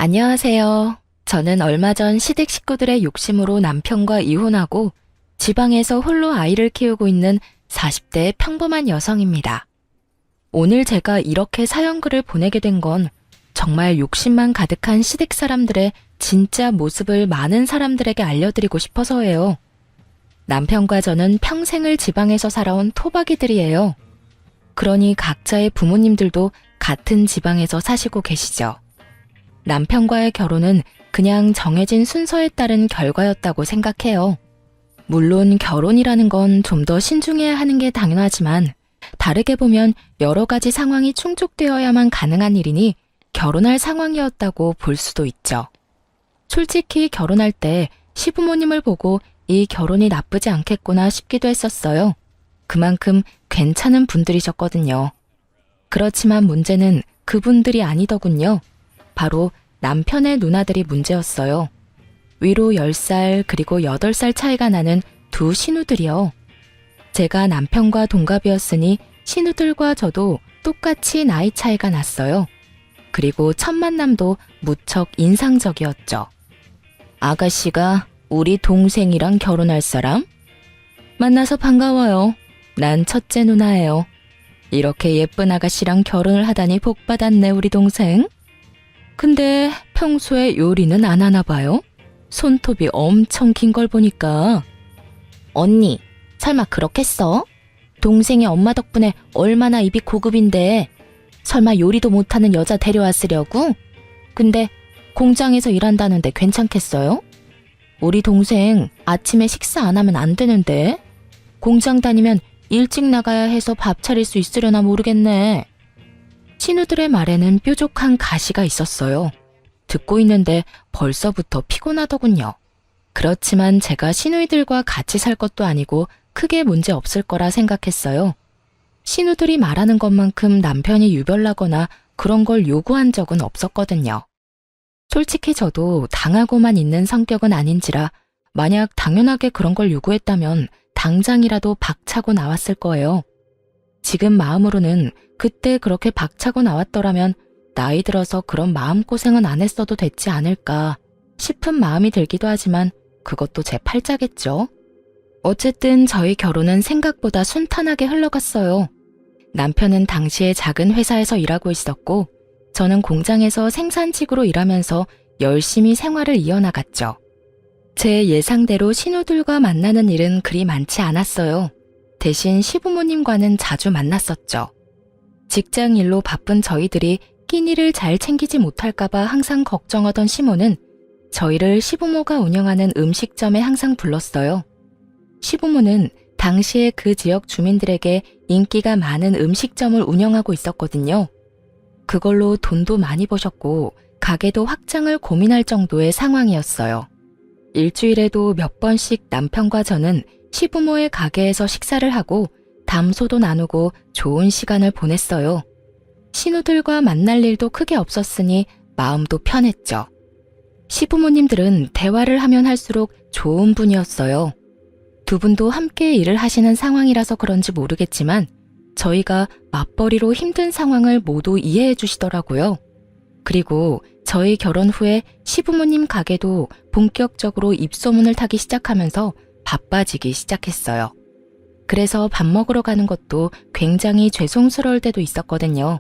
안녕하세요. 저는 얼마 전 시댁 식구들의 욕심으로 남편과 이혼하고 지방에서 홀로 아이를 키우고 있는 40대 평범한 여성입니다. 오늘 제가 이렇게 사연글을 보내게 된 건 정말 욕심만 가득한 시댁 사람들의 진짜 모습을 많은 사람들에게 알려드리고 싶어서예요. 남편과 저는 평생을 지방에서 살아온 토박이들이에요. 그러니 각자의 부모님들도 같은 지방에서 사시고 계시죠. 남편과의 결혼은 그냥 정해진 순서에 따른 결과였다고 생각해요. 물론 결혼이라는 건 좀 더 신중해야 하는 게 당연하지만 다르게 보면 여러 가지 상황이 충족되어야만 가능한 일이니 결혼할 상황이었다고 볼 수도 있죠. 솔직히 결혼할 때 시부모님을 보고 이 결혼이 나쁘지 않겠구나 싶기도 했었어요. 그만큼 괜찮은 분들이셨거든요. 그렇지만 문제는 그분들이 아니더군요. 바로 남편의 누나들이 문제였어요. 위로 10살 그리고 8살 차이가 나는 두 신우들이요. 제가 남편과 동갑이었으니 신우들과 저도 똑같이 나이 차이가 났어요. 그리고 첫 만남도 무척 인상적이었죠. 아가씨가 우리 동생이랑 결혼할 사람? 만나서 반가워요. 난 첫째 누나예요. 이렇게 예쁜 아가씨랑 결혼을 하다니 복 받았네 우리 동생. 근데 평소에 요리는 안 하나 봐요? 손톱이 엄청 긴 걸 보니까. 언니, 설마 그렇겠어? 동생이 엄마 덕분에 얼마나 입이 고급인데 설마 요리도 못하는 여자 데려왔으려고? 근데 공장에서 일한다는데 괜찮겠어요? 우리 동생 아침에 식사 안 하면 안 되는데 공장 다니면 일찍 나가야 해서 밥 차릴 수 있으려나 모르겠네. 신우들의 말에는 뾰족한 가시가 있었어요. 듣고 있는데 벌써부터 피곤하더군요. 그렇지만 제가 시누이들과 같이 살 것도 아니고 크게 문제 없을 거라 생각했어요. 시누들이 말하는 것만큼 남편이 유별나거나 그런 걸 요구한 적은 없었거든요. 솔직히 저도 당하고만 있는 성격은 아닌지라 만약 당연하게 그런 걸 요구했다면 당장이라도 박차고 나왔을 거예요. 지금 마음으로는 그때 그렇게 박차고 나왔더라면 나이 들어서 그런 마음고생은 안 했어도 됐지 않을까 싶은 마음이 들기도 하지만 그것도 제 팔자겠죠. 어쨌든 저희 결혼은 생각보다 순탄하게 흘러갔어요. 남편은 당시에 작은 회사에서 일하고 있었고 저는 공장에서 생산직으로 일하면서 열심히 생활을 이어나갔죠. 제 예상대로 신우들과 만나는 일은 그리 많지 않았어요. 대신 시부모님과는 자주 만났었죠. 직장 일로 바쁜 저희들이 끼니를 잘 챙기지 못할까봐 항상 걱정하던 시모는 저희를 시부모가 운영하는 음식점에 항상 불렀어요. 시부모는 당시에 그 지역 주민들에게 인기가 많은 음식점을 운영하고 있었거든요. 그걸로 돈도 많이 버셨고 가게도 확장을 고민할 정도의 상황이었어요. 일주일에도 몇 번씩 남편과 저는 시부모의 가게에서 식사를 하고 담소도 나누고 좋은 시간을 보냈어요. 신우들과 만날 일도 크게 없었으니 마음도 편했죠. 시부모님들은 대화를 하면 할수록 좋은 분이었어요. 두 분도 함께 일을 하시는 상황이라서 그런지 모르겠지만 저희가 맞벌이로 힘든 상황을 모두 이해해 주시더라고요. 그리고 저희 결혼 후에 시부모님 가게도 본격적으로 입소문을 타기 시작하면서 바빠지기 시작했어요. 그래서 밥 먹으러 가는 것도 굉장히 죄송스러울 때도 있었거든요.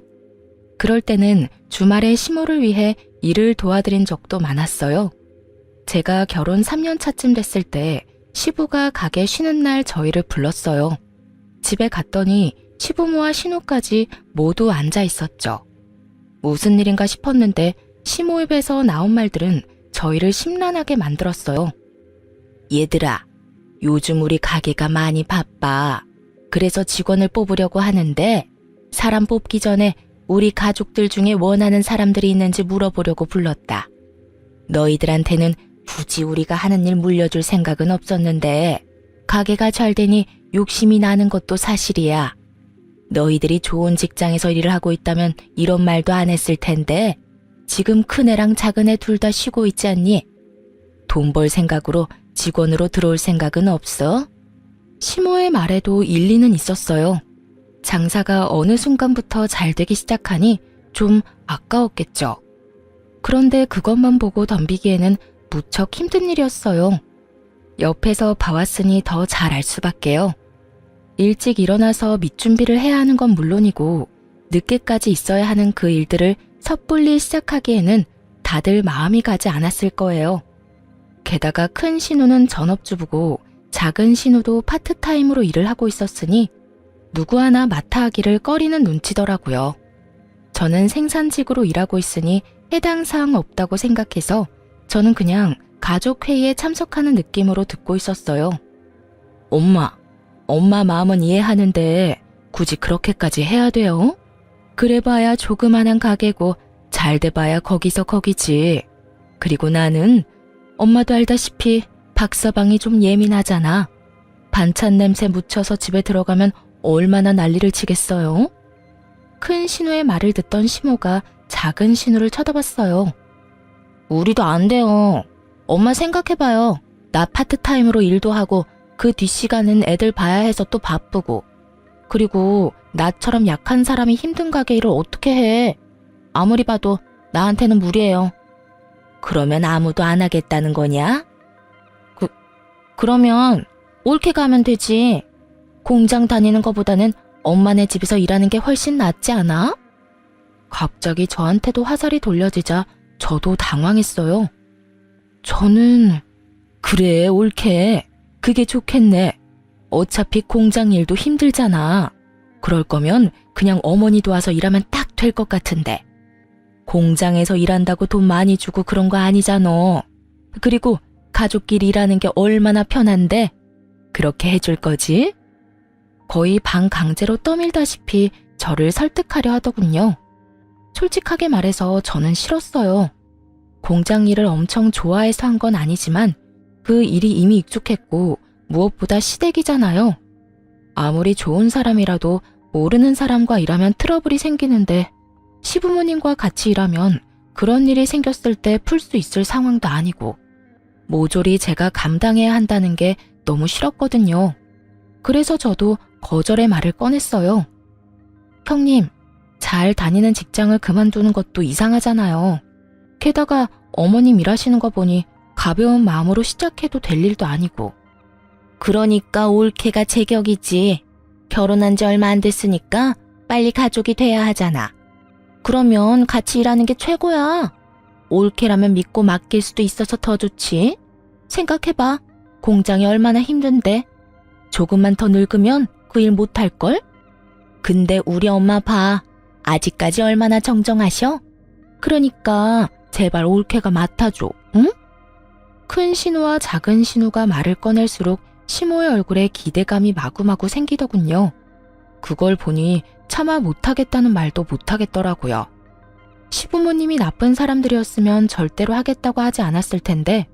그럴 때는 주말에 시모를 위해 일을 도와드린 적도 많았어요. 제가 결혼 3년 차쯤 됐을 때 시부가 가게 쉬는 날 저희를 불렀어요. 집에 갔더니 시부모와 신우까지 모두 앉아 있었죠. 무슨 일인가 싶었는데 시모 입에서 나온 말들은 저희를 심란하게 만들었어요. 얘들아, 요즘 우리 가게가 많이 바빠. 그래서 직원을 뽑으려고 하는데 사람 뽑기 전에 우리 가족들 중에 원하는 사람들이 있는지 물어보려고 불렀다. 너희들한테는 굳이 우리가 하는 일 물려줄 생각은 없었는데 가게가 잘 되니 욕심이 나는 것도 사실이야. 너희들이 좋은 직장에서 일을 하고 있다면 이런 말도 안 했을 텐데 지금 큰애랑 작은애 둘 다 쉬고 있지 않니? 돈 벌 생각으로 직원으로 들어올 생각은 없어? 시모의 말에도 일리는 있었어요. 장사가 어느 순간부터 잘 되기 시작하니 좀 아까웠겠죠. 그런데 그것만 보고 덤비기에는 무척 힘든 일이었어요. 옆에서 봐왔으니 더 잘 알 수밖에요. 일찍 일어나서 밑준비를 해야 하는 건 물론이고 늦게까지 있어야 하는 그 일들을 섣불리 시작하기에는 다들 마음이 가지 않았을 거예요. 게다가 큰 신우는 전업주부고 작은 신우도 파트타임으로 일을 하고 있었으니 누구 하나 맡아 하기를 꺼리는 눈치더라고요. 저는 생산직으로 일하고 있으니 해당 사항 없다고 생각해서 저는 그냥 가족회의에 참석하는 느낌으로 듣고 있었어요. 엄마 마음은 이해하는데 굳이 그렇게까지 해야 돼요? 그래봐야 조그만한 가게고 잘 돼봐야 거기서 거기지. 그리고 나는 엄마도 알다시피 박서방이 좀 예민하잖아. 반찬 냄새 묻혀서 집에 들어가면 얼마나 난리를 치겠어요? 큰 신우의 말을 듣던 시모가 작은 신우를 쳐다봤어요. 우리도 안 돼요. 엄마 생각해봐요. 나 파트타임으로 일도 하고 그 뒷시간은 애들 봐야 해서 또 바쁘고. 그리고 나처럼 약한 사람이 힘든 가게 일을 어떻게 해. 아무리 봐도 나한테는 무리예요. 그러면 아무도 안 하겠다는 거냐? 그러면 옳게 가면 되지. 공장 다니는 것보다는 엄마네 집에서 일하는 게 훨씬 낫지 않아? 갑자기 저한테도 화살이 돌려지자 저도 당황했어요. 저는 그래 옳게. 그게 좋겠네. 어차피 공장 일도 힘들잖아. 그럴 거면 그냥 어머니 도와서 일하면 딱 될 것 같은데. 공장에서 일한다고 돈 많이 주고 그런 거 아니잖아. 그리고 가족끼리 일하는 게 얼마나 편한데 그렇게 해줄 거지? 거의 반강제로 떠밀다시피 저를 설득하려 하더군요. 솔직하게 말해서 저는 싫었어요. 공장 일을 엄청 좋아해서 한 건 아니지만 그 일이 이미 익숙했고 무엇보다 시댁이잖아요. 아무리 좋은 사람이라도 모르는 사람과 일하면 트러블이 생기는데 시부모님과 같이 일하면 그런 일이 생겼을 때 풀 수 있을 상황도 아니고 모조리 제가 감당해야 한다는 게 너무 싫었거든요. 그래서 저도 거절의 말을 꺼냈어요. 형님, 잘 다니는 직장을 그만두는 것도 이상하잖아요. 게다가 어머님 일하시는 거 보니 가벼운 마음으로 시작해도 될 일도 아니고. 그러니까 올케가 제격이지. 결혼한 지 얼마 안 됐으니까 빨리 가족이 돼야 하잖아. 그러면 같이 일하는 게 최고야. 올케라면 믿고 맡길 수도 있어서 더 좋지. 생각해봐. 공장이 얼마나 힘든데. 조금만 더 늙으면 그 일 못할걸? 근데 우리 엄마 봐. 아직까지 얼마나 정정하셔? 그러니까 제발 올케가 맡아줘, 응? 큰 신우와 작은 신우가 말을 꺼낼수록 시모의 얼굴에 기대감이 마구마구 생기더군요. 그걸 보니 차마 못하겠다는 말도 못하겠더라고요. 시부모님이 나쁜 사람들이었으면 절대로 하겠다고 하지 않았을 텐데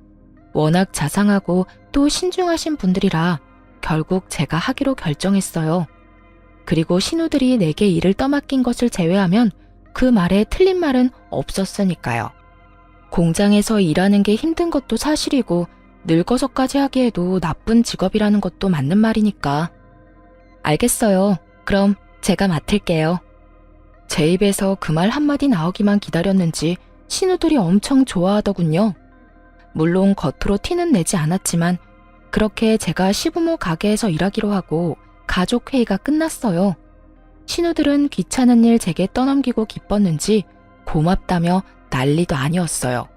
워낙 자상하고 또 신중하신 분들이라 결국 제가 하기로 결정했어요. 그리고 신우들이 내게 일을 떠맡긴 것을 제외하면 그 말에 틀린 말은 없었으니까요. 공장에서 일하는 게 힘든 것도 사실이고 늙어서까지 하기에도 나쁜 직업이라는 것도 맞는 말이니까. 알겠어요. 그럼 제가 맡을게요. 제 입에서 그 말 한마디 나오기만 기다렸는지 신우들이 엄청 좋아하더군요. 물론 겉으로 티는 내지 않았지만 그렇게 제가 시부모 가게에서 일하기로 하고 가족회의가 끝났어요. 신우들은 귀찮은 일 제게 떠넘기고 기뻤는지 고맙다며 난리도 아니었어요.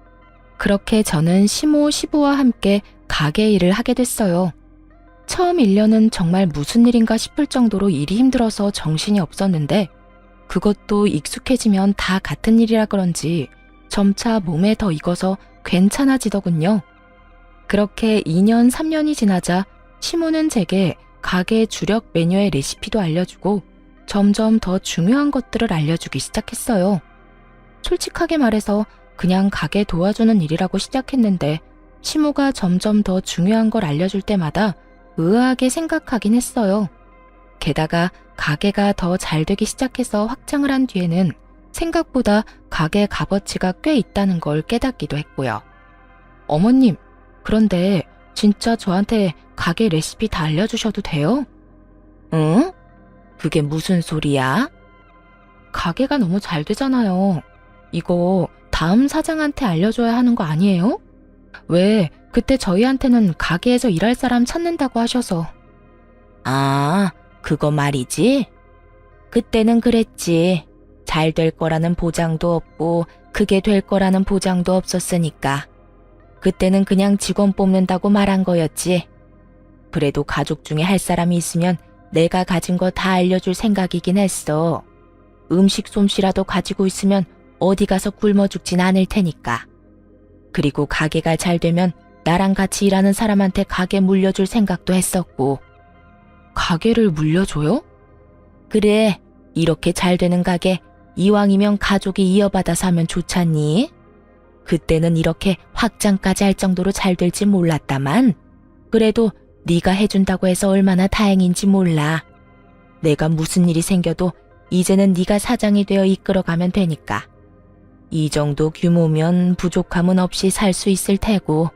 그렇게 저는 시모, 시부와 함께 가게 일을 하게 됐어요. 처음 1년은 정말 무슨 일인가 싶을 정도로 일이 힘들어서 정신이 없었는데 그것도 익숙해지면 다 같은 일이라 그런지 점차 몸에 더 익어서 괜찮아지더군요. 그렇게 2년, 3년이 지나자 시모는 제게 가게 주력 메뉴의 레시피도 알려주고 점점 더 중요한 것들을 알려주기 시작했어요. 솔직하게 말해서 그냥 가게 도와주는 일이라고 시작했는데 시모가 점점 더 중요한 걸 알려줄 때마다 의아하게 생각하긴 했어요. 게다가 가게가 더 잘 되기 시작해서 확장을 한 뒤에는 생각보다 가게 값어치가 꽤 있다는 걸 깨닫기도 했고요. 어머님, 그런데 진짜 저한테 가게 레시피 다 알려주셔도 돼요? 응? 그게 무슨 소리야? 가게가 너무 잘 되잖아요. 이거 다 다음 사장한테 알려줘야 하는 거 아니에요? 왜 그때 저희한테는 가게에서 일할 사람 찾는다고 하셔서. 아, 그거 말이지? 그때는 그랬지. 잘 될 거라는 보장도 없고 그게 될 거라는 보장도 없었으니까. 그때는 그냥 직원 뽑는다고 말한 거였지. 그래도 가족 중에 할 사람이 있으면 내가 가진 거 다 알려줄 생각이긴 했어. 음식 솜씨라도 가지고 있으면 어디 가서 굶어 죽진 않을 테니까. 그리고 가게가 잘 되면 나랑 같이 일하는 사람한테 가게 물려줄 생각도 했었고. 가게를 물려줘요? 그래, 이렇게 잘 되는 가게 이왕이면 가족이 이어받아서 하면 좋잖니? 그때는 이렇게 확장까지 할 정도로 잘 될지 몰랐다만 그래도 네가 해준다고 해서 얼마나 다행인지 몰라. 내가 무슨 일이 생겨도 이제는 네가 사장이 되어 이끌어가면 되니까. 이 정도 규모면 부족함은 없이 살 수 있을 테고.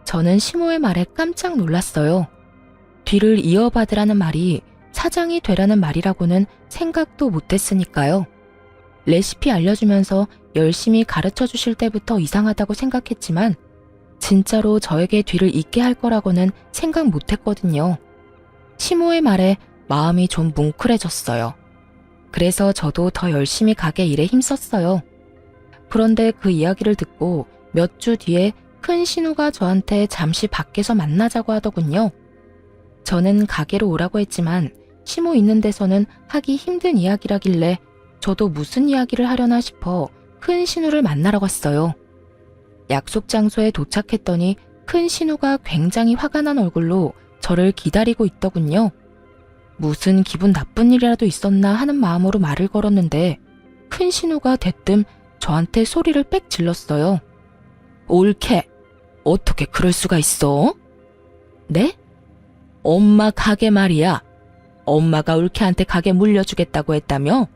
저는 시모의 말에 깜짝 놀랐어요. 뒤를 이어받으라는 말이 사장이 되라는 말이라고는 생각도 못했으니까요. 레시피 알려주면서 열심히 가르쳐 주실 때부터 이상하다고 생각했지만 진짜로 저에게 뒤를 잇게 할 거라고는 생각 못했거든요. 시모의 말에 마음이 좀 뭉클해졌어요. 그래서 저도 더 열심히 가게 일에 힘썼어요. 그런데 그 이야기를 듣고 몇 주 뒤에 큰 신우가 저한테 잠시 밖에서 만나자고 하더군요. 저는 가게로 오라고 했지만 시모 있는 데서는 하기 힘든 이야기라길래 저도 무슨 이야기를 하려나 싶어 큰 신우를 만나러 갔어요. 약속 장소에 도착했더니 큰 신우가 굉장히 화가 난 얼굴로 저를 기다리고 있더군요. 무슨 기분 나쁜 일이라도 있었나 하는 마음으로 말을 걸었는데 큰 신우가 대뜸 저한테 소리를 빽 질렀어요. 옳게, 어떻게 그럴 수가 있어? 네? 엄마 가게 말이야. 엄마가 올케한테 가게 물려주겠다고 했다며?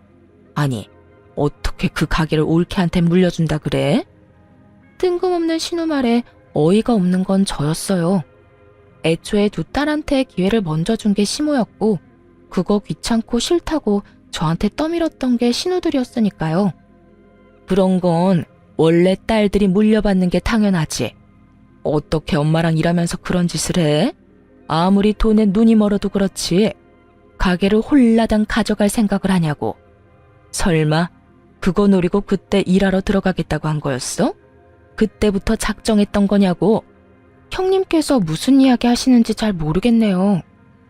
아니, 어떻게 그 가게를 올케한테 물려준다 그래? 뜬금없는 신우 말에 어이가 없는 건 저였어요. 애초에 두 딸한테 기회를 먼저 준 게 시모였고 그거 귀찮고 싫다고 저한테 떠밀었던 게 신우들이었으니까요. 그런 건 원래 딸들이 물려받는 게 당연하지. 어떻게 엄마랑 일하면서 그런 짓을 해? 아무리 돈에 눈이 멀어도 그렇지. 가게를 홀라당 가져갈 생각을 하냐고. 설마 그거 노리고 그때 일하러 들어가겠다고 한 거였어? 그때부터 작정했던 거냐고. 형님께서 무슨 이야기 하시는지 잘 모르겠네요.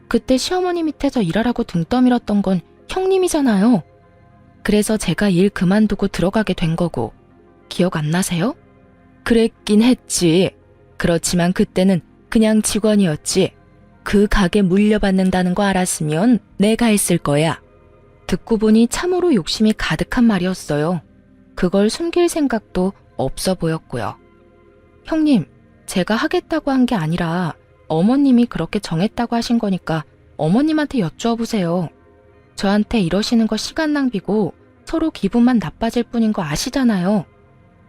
그때 시어머니 밑에서 일하라고 등 떠밀었던 건 형님이잖아요. 그래서 제가 일 그만두고 들어가게 된 거고. 기억 안 나세요? 그랬긴 했지. 그렇지만 그때는 그냥 직원이었지. 그 가게 물려받는다는 거 알았으면 내가 했을 거야. 듣고 보니 참으로 욕심이 가득한 말이었어요. 그걸 숨길 생각도 없어 보였고요. 형님, 제가 하겠다고 한 게 아니라 어머님이 그렇게 정했다고 하신 거니까 어머님한테 여쭈어 보세요. 저한테 이러시는 거 시간 낭비고 서로 기분만 나빠질 뿐인 거 아시잖아요.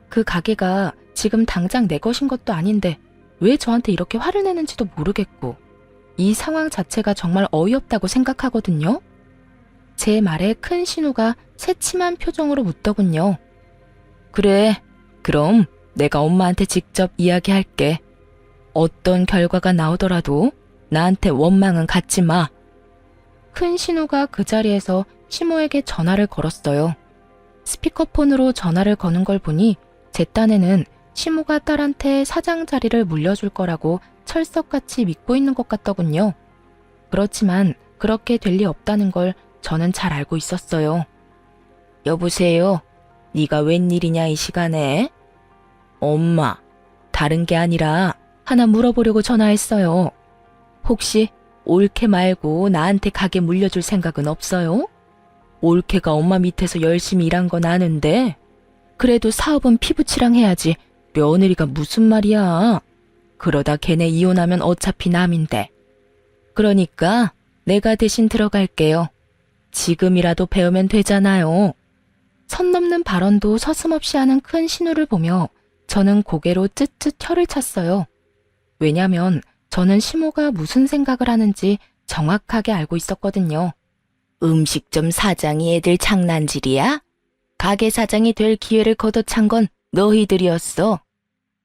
그 가게가 지금 당장 내 것인 것도 아닌데 왜 저한테 이렇게 화를 내는지도 모르겠고 이 상황 자체가 정말 어이없다고 생각하거든요. 제 말에 큰 신우가 새침한 표정으로 묻더군요. 그래, 그럼 내가 엄마한테 직접 이야기할게. 어떤 결과가 나오더라도 나한테 원망은 갖지 마. 큰 신우가 그 자리에서 시모에게 전화를 걸었어요. 스피커폰으로 전화를 거는 걸 보니 제 딴에는 시모가 딸한테 사장 자리를 물려줄 거라고 철석같이 믿고 있는 것 같더군요. 그렇지만 그렇게 될 리 없다는 걸 저는 잘 알고 있었어요. 여보세요? 네가 웬일이냐 이 시간에? 엄마, 다른 게 아니라 하나 물어보려고 전화했어요. 혹시 올케 말고 나한테 가게 물려줄 생각은 없어요? 올케가 엄마 밑에서 열심히 일한 건 아는데 그래도 사업은 피부치랑 해야지 며느리가 무슨 말이야. 그러다 걔네 이혼하면 어차피 남인데. 그러니까 내가 대신 들어갈게요. 지금이라도 배우면 되잖아요. 선 넘는 발언도 서슴없이 하는 큰 신우를 보며 저는 고개로 쯧쯧 혀를 찼어요. 왜냐면 저는 시모가 무슨 생각을 하는지 정확하게 알고 있었거든요. 음식점 사장이 애들 장난질이야? 가게 사장이 될 기회를 걷어찬 건 너희들이었어.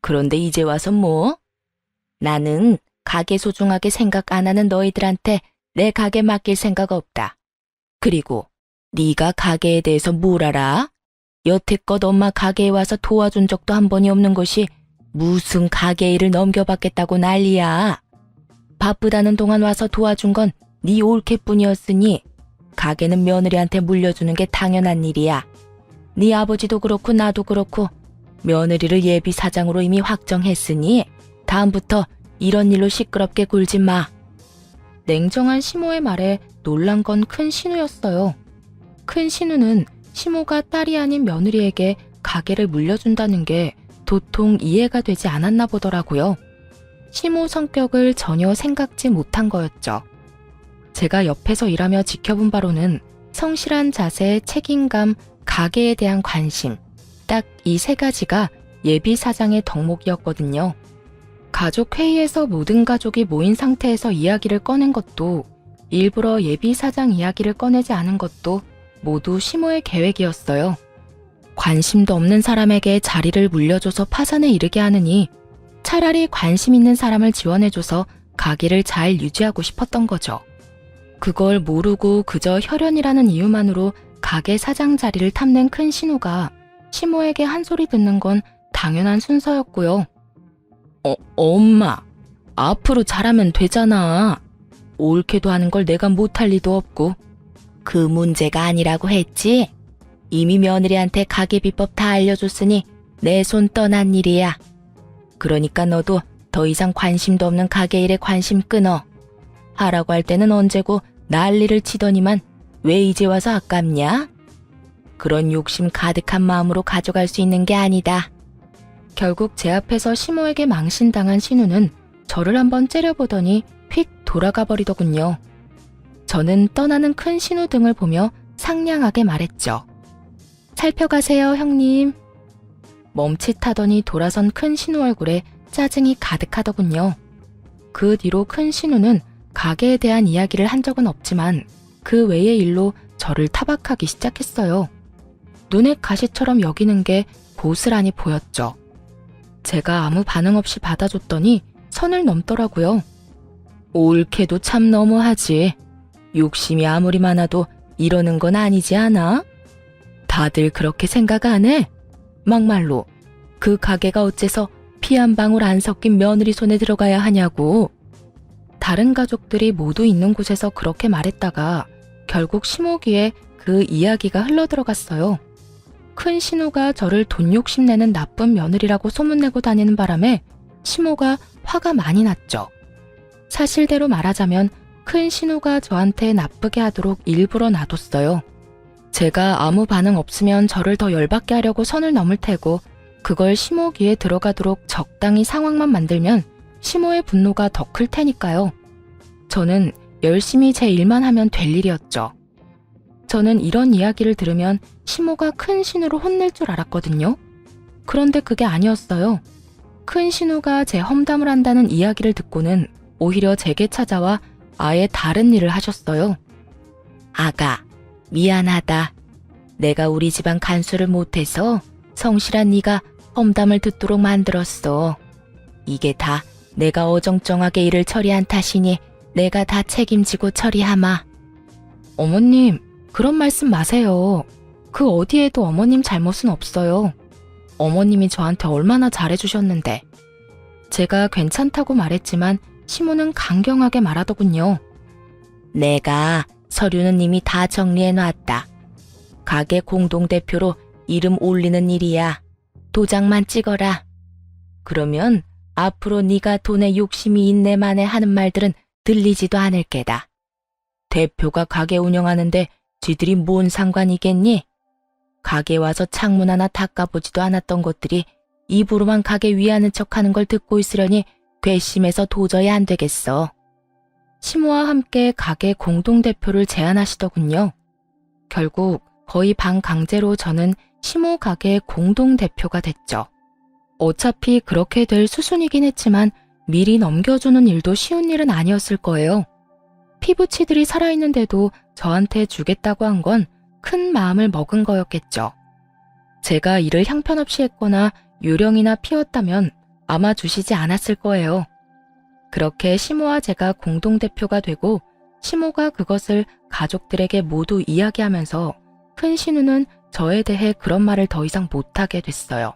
그런데 이제 와서 뭐? 나는 가게 소중하게 생각 안 하는 너희들한테 내 가게 맡길 생각 없다. 그리고 네가 가게에 대해서 뭘 알아? 여태껏 엄마 가게에 와서 도와준 적도 한 번이 없는 것이 무슨 가게 일을 넘겨받겠다고 난리야. 바쁘다는 동안 와서 도와준 건 네 올케뿐이었으니 가게는 며느리한테 물려주는 게 당연한 일이야. 네 아버지도 그렇고 나도 그렇고 며느리를 예비 사장으로 이미 확정했으니 다음부터 이런 일로 시끄럽게 굴지 마. 냉정한 시모의 말에 놀란 건 큰 신우였어요. 큰 신우는 시모가 딸이 아닌 며느리에게 가게를 물려준다는 게 도통 이해가 되지 않았나 보더라고요. 시모 성격을 전혀 생각지 못한 거였죠. 제가 옆에서 일하며 지켜본 바로는 성실한 자세, 책임감, 가게에 대한 관심, 딱 이 세 가지가 예비 사장의 덕목이었거든요. 가족 회의에서 모든 가족이 모인 상태에서 이야기를 꺼낸 것도, 일부러 예비 사장 이야기를 꺼내지 않은 것도 모두 시모의 계획이었어요. 관심도 없는 사람에게 자리를 물려줘서 파산에 이르게 하느니 차라리 관심 있는 사람을 지원해줘서 가게를 잘 유지하고 싶었던 거죠. 그걸 모르고 그저 혈연이라는 이유만으로 가게 사장 자리를 탐낸 큰 신우가 시모에게 한 소리 듣는 건 당연한 순서였고요. 엄마, 앞으로 잘하면 되잖아. 옳게도 하는 걸 내가 못할 리도 없고. 그 문제가 아니라고 했지? 이미 며느리한테 가게 비법 다 알려줬으니 내 손 떠난 일이야. 그러니까 너도 더 이상 관심도 없는 가게 일에 관심 끊어. 하라고 할 때는 언제고 난리를 치더니만 왜 이제 와서 아깝냐? 그런 욕심 가득한 마음으로 가져갈 수 있는 게 아니다. 결국 제 앞에서 시모에게 망신당한 신우는 저를 한번 째려보더니 휙 돌아가 버리더군요. 저는 떠나는 큰 신우 등을 보며 상냥하게 말했죠. 살펴가세요, 형님. 멈칫하더니 돌아선 큰 신우 얼굴에 짜증이 가득하더군요. 그 뒤로 큰 신우는 가게에 대한 이야기를 한 적은 없지만 그 외의 일로 저를 타박하기 시작했어요. 눈에 가시처럼 여기는 게 고스란히 보였죠. 제가 아무 반응 없이 받아줬더니 선을 넘더라고요. 옳게도 참 너무하지. 욕심이 아무리 많아도 이러는 건 아니지 않아? 다들 그렇게 생각 안 해? 막말로 그 가게가 어째서 피 한 방울 안 섞인 며느리 손에 들어가야 하냐고. 다른 가족들이 모두 있는 곳에서 그렇게 말했다가 결국 시모 귀에 그 이야기가 흘러들어갔어요. 큰 신우가 저를 돈 욕심내는 나쁜 며느리라고 소문내고 다니는 바람에 시모가 화가 많이 났죠. 사실대로 말하자면 큰 신우가 저한테 나쁘게 하도록 일부러 놔뒀어요. 제가 아무 반응 없으면 저를 더 열받게 하려고 선을 넘을 테고 그걸 시모 귀에 들어가도록 적당히 상황만 만들면 시모의 분노가 더 클 테니까요. 저는 열심히 제 일만 하면 될 일이었죠. 저는 이런 이야기를 들으면 시모가 큰 신우로 혼낼 줄 알았거든요. 그런데 그게 아니었어요. 큰 신우가 제 험담을 한다는 이야기를 듣고는 오히려 제게 찾아와 아예 다른 일을 하셨어요. 아가, 미안하다. 내가 우리 집안 간수를 못해서 성실한 네가 험담을 듣도록 만들었어. 이게 다 내가 어정쩡하게 일을 처리한 탓이니 내가 다 책임지고 처리하마. 어머님, 그런 말씀 마세요. 그 어디에도 어머님 잘못은 없어요. 어머님이 저한테 얼마나 잘해주셨는데. 제가 괜찮다고 말했지만 시모는 강경하게 말하더군요. 내가 서류는 이미 다 정리해놨다. 가게 공동대표로 이름 올리는 일이야. 도장만 찍어라. 그러면 앞으로 네가 돈에 욕심이 있네만에 하는 말들은 들리지도 않을 게다. 대표가 가게 운영하는데 쥐들이 뭔 상관이겠니? 가게 와서 창문 하나 닦아보지도 않았던 것들이 입으로만 가게 위하는 척하는 걸 듣고 있으려니 괘씸해서 도저히 안 되겠어. 시모와 함께 가게 공동대표를 제안하시더군요. 결국 거의 반강제로 저는 시모 가게 공동대표가 됐죠. 어차피 그렇게 될 수순이긴 했지만 미리 넘겨주는 일도 쉬운 일은 아니었을 거예요. 피부치들이 살아있는데도 저한테 주겠다고 한 건 큰 마음을 먹은 거였겠죠. 제가 일을 형편없이 했거나 요령이나 피웠다면 아마 주시지 않았을 거예요. 그렇게 시모와 제가 공동대표가 되고 시모가 그것을 가족들에게 모두 이야기하면서 큰 신우는 저에 대해 그런 말을 더 이상 못하게 됐어요.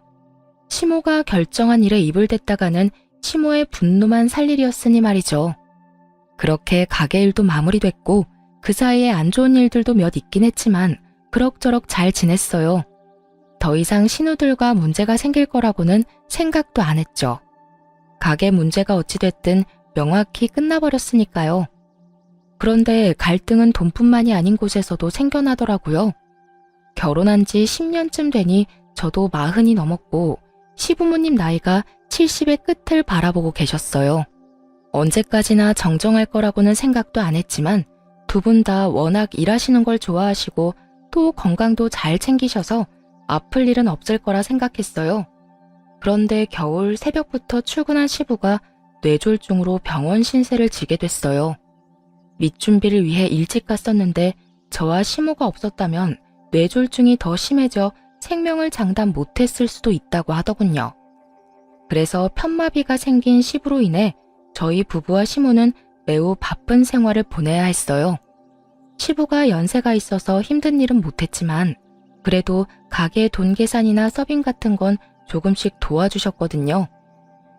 시모가 결정한 일에 입을 댔다가는 시모의 분노만 살 일이었으니 말이죠. 그렇게 가게 일도 마무리됐고 그 사이에 안 좋은 일들도 몇 있긴 했지만 그럭저럭 잘 지냈어요. 더 이상 신우들과 문제가 생길 거라고는 생각도 안 했죠. 가게 문제가 어찌됐든 명확히 끝나버렸으니까요. 그런데 갈등은 돈뿐만이 아닌 곳에서도 생겨나더라고요. 결혼한 지 10년쯤 되니 저도 40이 넘었고 시부모님 나이가 70의 끝을 바라보고 계셨어요. 언제까지나 정정할 거라고는 생각도 안 했지만 두 분 다 워낙 일하시는 걸 좋아하시고 또 건강도 잘 챙기셔서 아플 일은 없을 거라 생각했어요. 그런데 겨울 새벽부터 출근한 시부가 뇌졸중으로 병원 신세를 지게 됐어요. 밑준비를 위해 일찍 갔었는데 저와 시모가 없었다면 뇌졸중이 더 심해져 생명을 장담 못했을 수도 있다고 하더군요. 그래서 편마비가 생긴 시부로 인해 저희 부부와 시모는 매우 바쁜 생활을 보내야 했어요. 시부가 연세가 있어서 힘든 일은 못했지만 그래도 가게 돈 계산이나 서빙 같은 건 조금씩 도와주셨거든요.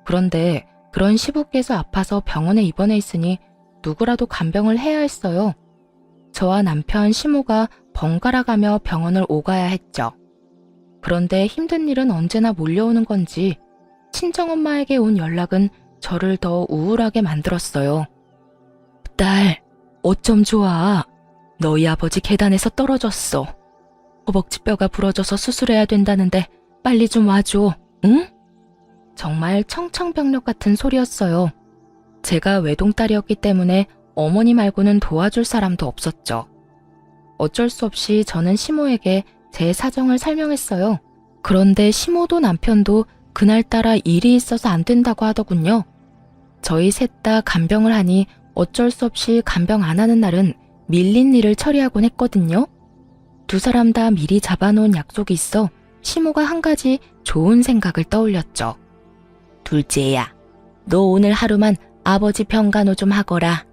그런데 그런 시부께서 아파서 병원에 입원해 있으니 누구라도 간병을 해야 했어요. 저와 남편 시모가 번갈아 가며 병원을 오가야 했죠. 그런데 힘든 일은 언제나 몰려오는 건지 친정엄마에게 온 연락은 저를 더 우울하게 만들었어요. 딸, 어쩜 좋아. 너희 아버지 계단에서 떨어졌어. 허벅지뼈가 부러져서 수술해야 된다는데 빨리 좀 와줘, 응? 정말 청청병력 같은 소리였어요. 제가 외동딸이었기 때문에 어머니 말고는 도와줄 사람도 없었죠. 어쩔 수 없이 저는 시모에게 제 사정을 설명했어요. 그런데 시모도 남편도 그날따라 일이 있어서 안 된다고 하더군요. 저희 셋 다 간병을 하니 어쩔 수 없이 간병 안 하는 날은 밀린 일을 처리하곤 했거든요. 두 사람 다 미리 잡아놓은 약속이 있어 시모가 한 가지 좋은 생각을 떠올렸죠. 둘째야, 너 오늘 하루만 아버지 병간호 좀 하거라.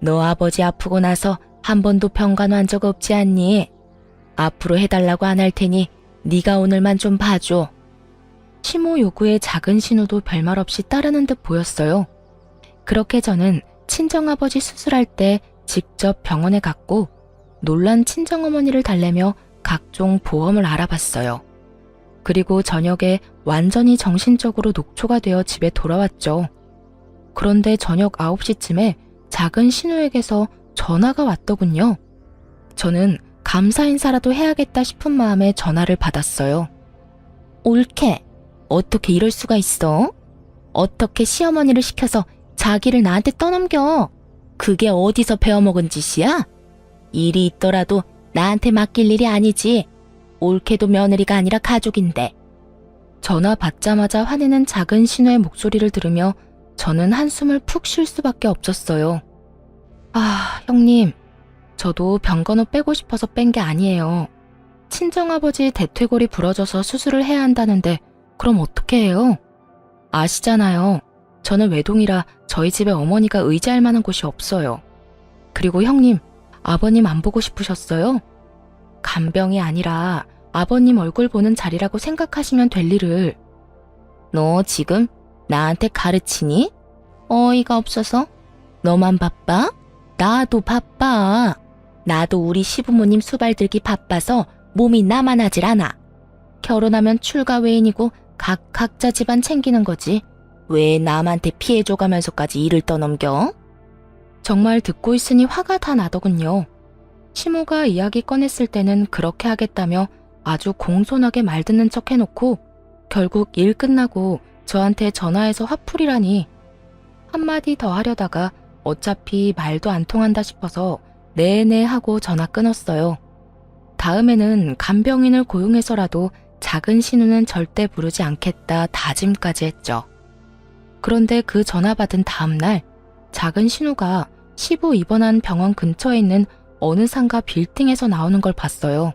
너 아버지 아프고 나서 한 번도 병간호 한 적 없지 않니? 앞으로 해달라고 안 할 테니 네가 오늘만 좀 봐줘. 시모 요구에 작은 신우도 별말 없이 따르는 듯 보였어요. 그렇게 저는 친정아버지 수술할 때 직접 병원에 갔고 놀란 친정어머니를 달래며 각종 보험을 알아봤어요. 그리고 저녁에 완전히 정신적으로 녹초가 되어 집에 돌아왔죠. 그런데 저녁 9시쯤에 작은 신우에게서 전화가 왔더군요. 저는 감사 인사라도 해야겠다 싶은 마음에 전화를 받았어요. 옳게, 어떻게 이럴 수가 있어? 어떻게 시어머니를 시켜서 자기를 나한테 떠넘겨? 그게 어디서 배워먹은 짓이야? 일이 있더라도 나한테 맡길 일이 아니지. 옳게도 며느리가 아니라 가족인데. 전화 받자마자 화내는 작은 신우의 목소리를 들으며 저는 한숨을 푹 쉴 수밖에 없었어요. 아, 형님. 저도 병간호 빼고 싶어서 뺀 게 아니에요. 친정아버지 대퇴골이 부러져서 수술을 해야 한다는데 그럼 어떻게 해요? 아시잖아요. 저는 외동이라 저희 집에 어머니가 의지할 만한 곳이 없어요. 그리고 형님, 아버님 안 보고 싶으셨어요? 간병이 아니라 아버님 얼굴 보는 자리라고 생각하시면 될 일을. 너 지금 나한테 가르치니? 어이가 없어서? 너만 바빠? 나도 바빠. 나도 우리 시부모님 수발 들기 바빠서 몸이 나만하질 않아. 결혼하면 출가 외인이고 각자 집안 챙기는 거지. 왜 남한테 피해 줘가면서까지 일을 떠넘겨? 정말 듣고 있으니 화가 다 나더군요. 시모가 이야기 꺼냈을 때는 그렇게 하겠다며 아주 공손하게 말 듣는 척 해놓고 결국 일 끝나고 저한테 전화해서 화풀이라니. 한마디 더 하려다가 어차피 말도 안 통한다 싶어서 네네 하고 전화 끊었어요. 다음에는 간병인을 고용해서라도 작은 신우는 절대 부르지 않겠다 다짐까지 했죠. 그런데 그 전화 받은 다음 날 작은 신우가 시부 입원한 병원 근처에 있는 어느 상가 빌딩에서 나오는 걸 봤어요.